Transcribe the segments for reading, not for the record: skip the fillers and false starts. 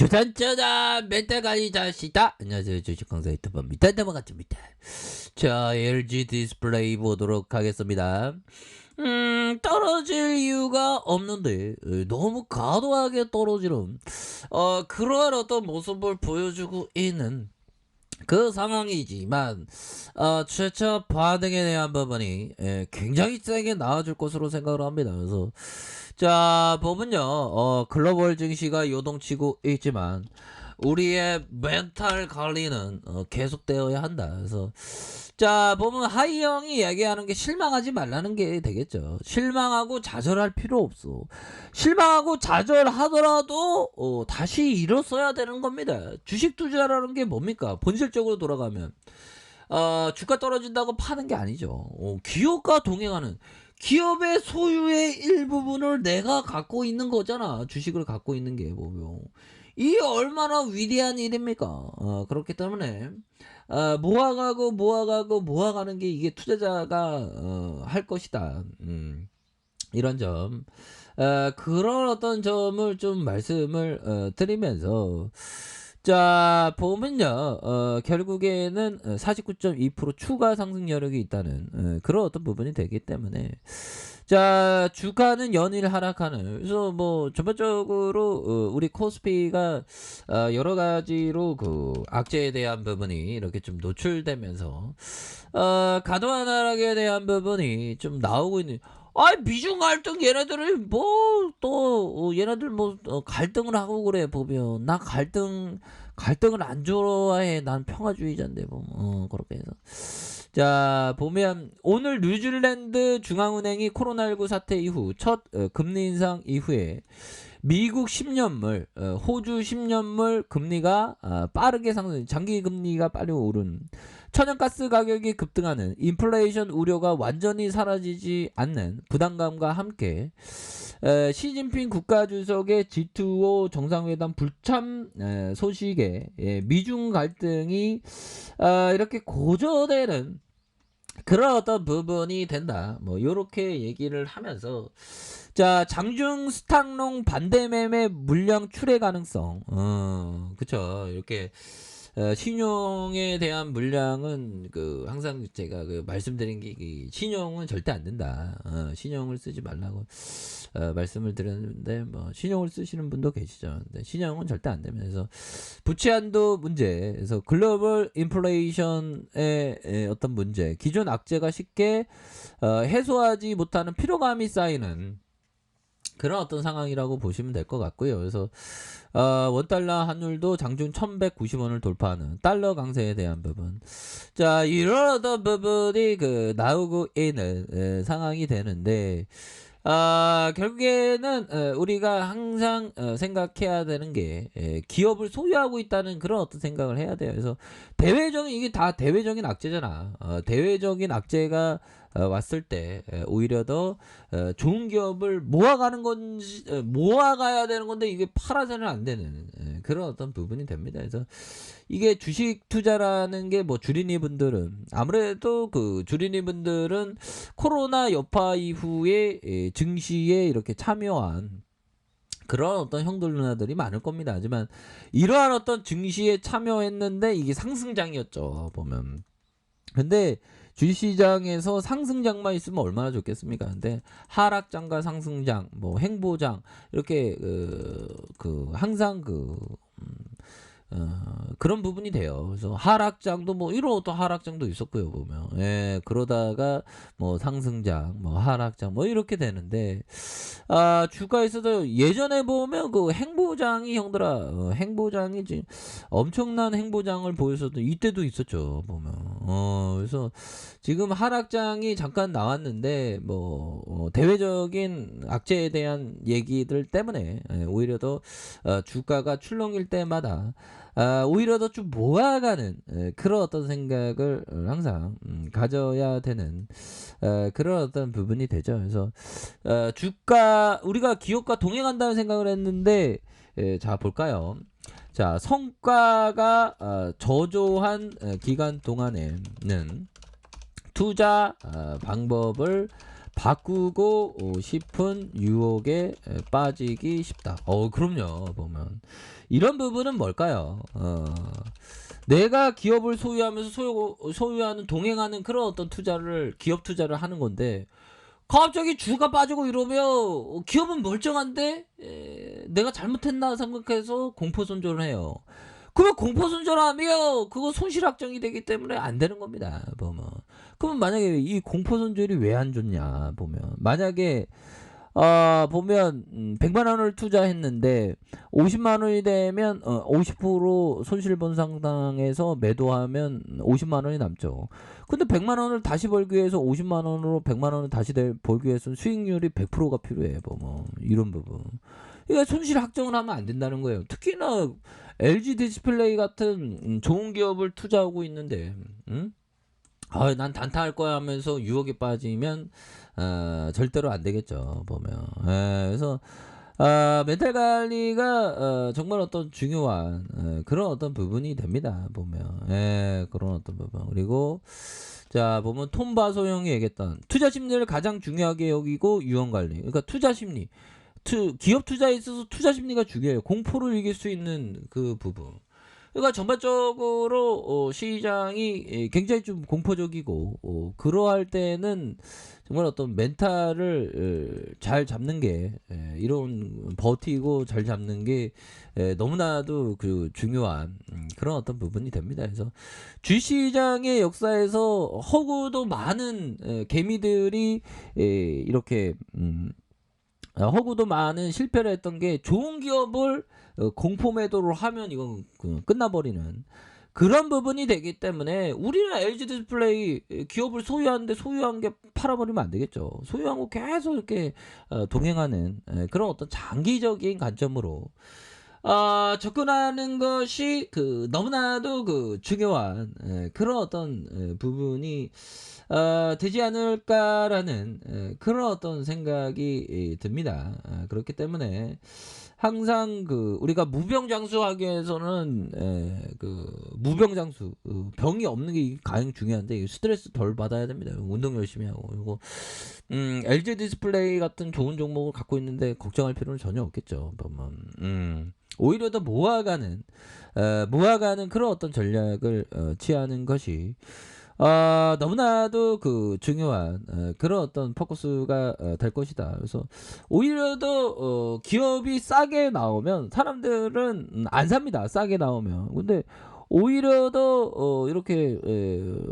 조선전화 멘탈 관리자시다. 안녕하세요. 주식 강사 유튜버 밑단다마 같습니다. 자, LG 디스플레이 보도록 하겠습니다. 떨어질 이유가 없는데 너무 과도하게 떨어지는 그러한 어떤 모습을 보여주고 있는 그 상황이지만 최초 반응에 대한 부분이 굉장히 세게 나와줄 것으로 생각을 합니다. 그래서 자 보면요, 글로벌 증시가 요동치고 있지만 우리의 멘탈 관리는 계속되어야 한다. 그래서 자 보면 하이영이 얘기하는 게 실망하지 말라는 게 되겠죠. 실망하고 좌절할 필요 없어. 실망하고 좌절하더라도 다시 일어서야 되는 겁니다. 주식 투자라는 게 뭡니까? 본질적으로 돌아가면 주가 떨어진다고 파는 게 아니죠. 기업과 동행하는, 기업의 소유의 일부분을 내가 갖고 있는 거잖아. 주식을 갖고 있는 게 보면 이 얼마나 위대한 일입니까? 그렇기 때문에 모아가는 게 이게 투자자가 할 것이다. 이런 점, 그런 어떤 점을 좀 말씀을 드리면서 자 보면요, 결국에는 49.2% 추가 상승 여력이 있다는 그런 어떤 부분이 되기 때문에 자 주가는 연일 하락하는, 그래서 뭐 전반적으로 우리 코스피가 여러 가지로 그 악재에 대한 부분이 이렇게 좀 노출되면서 과도한 하락에 대한 부분이 좀 나오고 있는. 미중 갈등, 얘네들이 뭐 또 얘네들 뭐 갈등을 하고 그래. 보면 나 갈등을 안 좋아해. 난 평화주의자인데 뭐 그렇게 해서 자 보면 오늘 뉴질랜드 중앙은행이 코로나19 사태 이후 첫 금리 인상 이후에 미국 10년물, 호주 10년물 금리가 빠르게 상승, 장기 금리가 빨리 오른, 천연가스 가격이 급등하는, 인플레이션 우려가 완전히 사라지지 않는 부담감과 함께 시진핑 국가주석의 G2O 정상회담 불참 소식에 미중 갈등이 이렇게 고조되는 그런 어떤 부분이 된다. 뭐 요렇게 얘기를 하면서 자 장중 스탁롱 반대 매매 물량 출회 가능성, 그쵸. 이렇게 신용에 대한 물량은 그 항상 제가 그 말씀드린 게 신용은 절대 안 된다. 신용을 쓰지 말라고 말씀을 드렸는데 뭐 신용을 쓰시는 분도 계시죠. 근데 신용은 절대 안 되면서 부채 한도 문제, 그래서 글로벌 인플레이션의 어떤 문제, 기존 악재가 쉽게 해소하지 못하는 피로감이 쌓이는 그런 어떤 상황이라고 보시면 될 것 같고요. 그래서 원달러 환율도 장중 1190원을 돌파하는 달러 강세에 대한 부분, 자 이런 어떤 부분이 그 나오고 있는 상황이 되는데 결국에는 우리가 항상 생각해야 되는 게 기업을 소유하고 있다는 그런 어떤 생각을 해야 돼요. 그래서 대외적인, 이게 다 대외적인 악재잖아. 대외적인 악재가 왔을 때 오히려 더 좋은 기업을 모아가는 건지, 모아가야 되는 건데 이게 팔아서는 안 되는 그런 어떤 부분이 됩니다. 그래서 이게 주식 투자라는 게 뭐 주린이 분들은 아무래도 그 주린이 분들은 코로나 여파 이후에 증시에 이렇게 참여한 그런 어떤 형들 누나들이 많을 겁니다. 하지만 이러한 어떤 증시에 참여했는데 이게 상승장이었죠, 보면. 근데 주식시장에서 상승장만 있으면 얼마나 좋겠습니까? 근데 하락장과 상승장, 뭐 행보장, 이렇게 항상 그런 부분이 돼요. 그래서 하락장도 뭐 이런 어떤 하락장도 있었고요, 보면. 그러다가 뭐 상승장, 뭐 하락장, 뭐 이렇게 되는데 주가에서도 예전에 보면 그 행보장이, 형들아, 행보장이 지금 엄청난 행보장을 보여서도 이때도 있었죠, 보면. 그래서 지금 하락장이 잠깐 나왔는데 뭐 대외적인 악재에 대한 얘기들 때문에 오히려 더 주가가 출렁일 때마다 오히려 더 좀 모아가는 그런 어떤 생각을 항상 가져야 되는 그런 어떤 부분이 되죠. 그래서 주가, 우리가 기업과 동행한다는 생각을 했는데 자 볼까요? 자 성과가 저조한 기간 동안에는 투자 방법을 바꾸고 싶은 유혹에 빠지기 쉽다. 그럼요. 보면 이런 부분은 뭘까요? 내가 기업을 소유하면서 소유하는 동행하는 그런 어떤 투자를 기업 투자를 하는 건데 갑자기 주가 빠지고 이러면 기업은 멀쩡한데 내가 잘못했나 생각해서 공포 손절을 해요. 그러면 공포 손절하면 그거 손실 확정이 되기 때문에 안 되는 겁니다. 보면. 그러면 만약에 이 공포 손절이 왜 안 좋냐 보면 만약에 보면 100만 원을 투자했는데 50만 원이 되면 50% 손실 본 상당에서 매도하면 50만 원이 남죠. 근데 100만 원을 다시 벌기 위해서 50만 원으로 100만 원을 다시 벌기 위해서는 수익률이 100%가 필요해. 뭐 이런 부분. 그러니까 손실 확정을 하면 안 된다는 거예요. 특히나 LG 디스플레이 같은 좋은 기업을 투자하고 있는데 난 단타할 거야 하면서 유혹에 빠지면 절대로 안 되겠죠. 보면. 그래서 멘탈 관리가 정말 어떤 중요한 그런 어떤 부분이 됩니다. 보면. 그런 어떤 부분. 그리고 자 보면 톰바소형이 얘기했던 투자 심리를 가장 중요하게 여기고 유언 관리. 그러니까 투자 심리. 기업 투자에 있어서 투자 심리가 중요해요. 공포를 이길 수 있는 그 부분. 그러니까 전반적으로 시장이 굉장히 좀 공포적이고 그러할 때는 정말 어떤 멘탈을 잘 잡는 게 이런 버티고 잘 잡는 게 너무나도 그 중요한 그런 어떤 부분이 됩니다. 그래서 주시장의 역사에서 허구도 많은 개미들이 이렇게 허구도 많은 실패를 했던 게 좋은 기업을 공포 매도를 하면 이건 끝나버리는 그런 부분이 되기 때문에 우리는 LG 디스플레이 기업을 소유하는데 소유한 게 팔아버리면 안 되겠죠. 소유한 거 계속 이렇게 동행하는 그런 어떤 장기적인 관점으로 접근하는 것이 너무나도 중요한 그런 어떤 부분이 되지 않을까라는 그런 어떤 생각이 듭니다. 그렇기 때문에 항상 우리가 무병장수하기 위해서는 무병장수 병이 없는 게 가장 중요한데 스트레스 덜 받아야 됩니다. 운동 열심히 하고 그리고 LG 디스플레이 같은 좋은 종목을 갖고 있는데 걱정할 필요는 전혀 없겠죠. 오히려 더 모아가는 그런 어떤 전략을 취하는 것이 너무나도 중요한 그런 어떤 포커스가 될 것이다. 그래서 오히려 더 기업이 싸게 나오면 사람들은 안 삽니다. 싸게 나오면. 근데 오히려 더 이렇게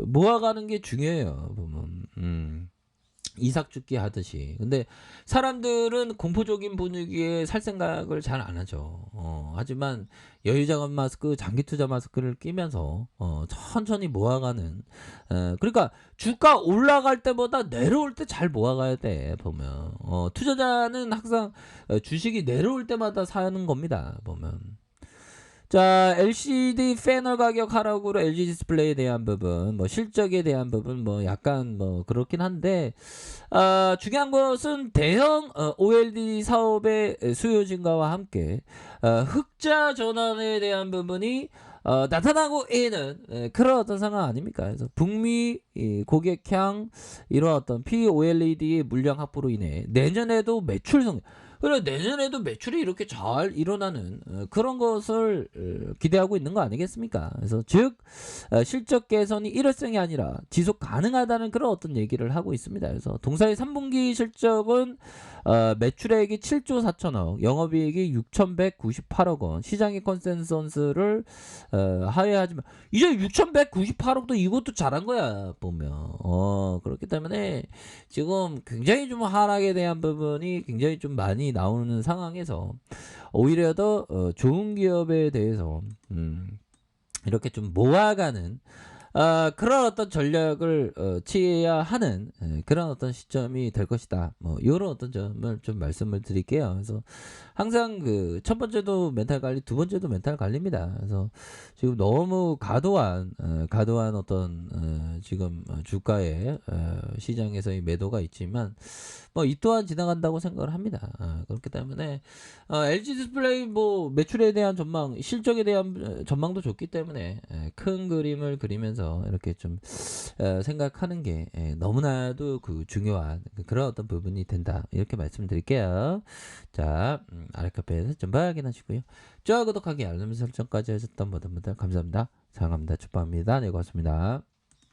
모아가는 게 중요해요. 보면. 이삭죽기 하듯이. 근데 사람들은 공포적인 분위기에 살 생각을 잘 안 하죠. 하지만 여유자금 마스크, 장기 투자 마스크를 끼면서 천천히 모아가는. 그러니까 주가 올라갈 때보다 내려올 때 잘 모아가야 돼. 보면 투자자는 항상 주식이 내려올 때마다 사는 겁니다. 보면. 자, LCD 패널 가격 하락으로 LG 디스플레이에 대한 부분, 실적에 대한 부분, 약간 그렇긴 한데, 중요한 것은 대형 OLED 사업의 수요 증가와 함께 흑자 전환에 대한 부분이 나타나고 있는 그런 어떤 상황 아닙니까? 그래서 북미 고객향 이런 어떤 POLED 물량 확보로 인해 내년에도 매출 성장. 그래 내년에도 매출이 이렇게 잘 일어나는 그런 것을 기대하고 있는 거 아니겠습니까? 그래서 즉 실적 개선이 일회성이 아니라 지속 가능하다는 그런 어떤 얘기를 하고 있습니다. 그래서 동사의 3분기 실적은 매출액이 7조 4천억, 영업이익이 6,198억 원, 시장의 컨센서스를 하회하지만 이제 6,198억도 이것도 잘한 거야 보면. 그렇기 때문에 지금 굉장히 좀 하락에 대한 부분이 굉장히 좀 많이 나오는 상황에서 오히려 더 좋은 기업에 대해서 이렇게 좀 모아가는 그런 어떤 전략을 취해야 하는 그런 어떤 시점이 될 것이다. 이런 어떤 점을 좀 말씀을 드릴게요. 그래서 항상 첫 번째도 멘탈 관리, 두 번째도 멘탈 관리입니다. 그래서 지금 너무 과도한 어떤 지금 주가의 시장에서의 매도가 있지만 이 또한 지나간다고 생각을 합니다. 그렇기 때문에 LG 디스플레이 매출에 대한 전망, 실적에 대한 전망도 좋기 때문에 큰 그림을 그리면서 하면서 이렇게 좀 생각하는 게 너무나도 그 중요한 그런 어떤 부분이 된다. 이렇게 말씀드릴게요. 자, 아랫카페에서 좀 확인하시고요. 좋아요, 구독하기, 알림 설정까지 하셨던 모든 분들 감사합니다. 사랑합니다. 축복합니다. 네, 고맙습니다.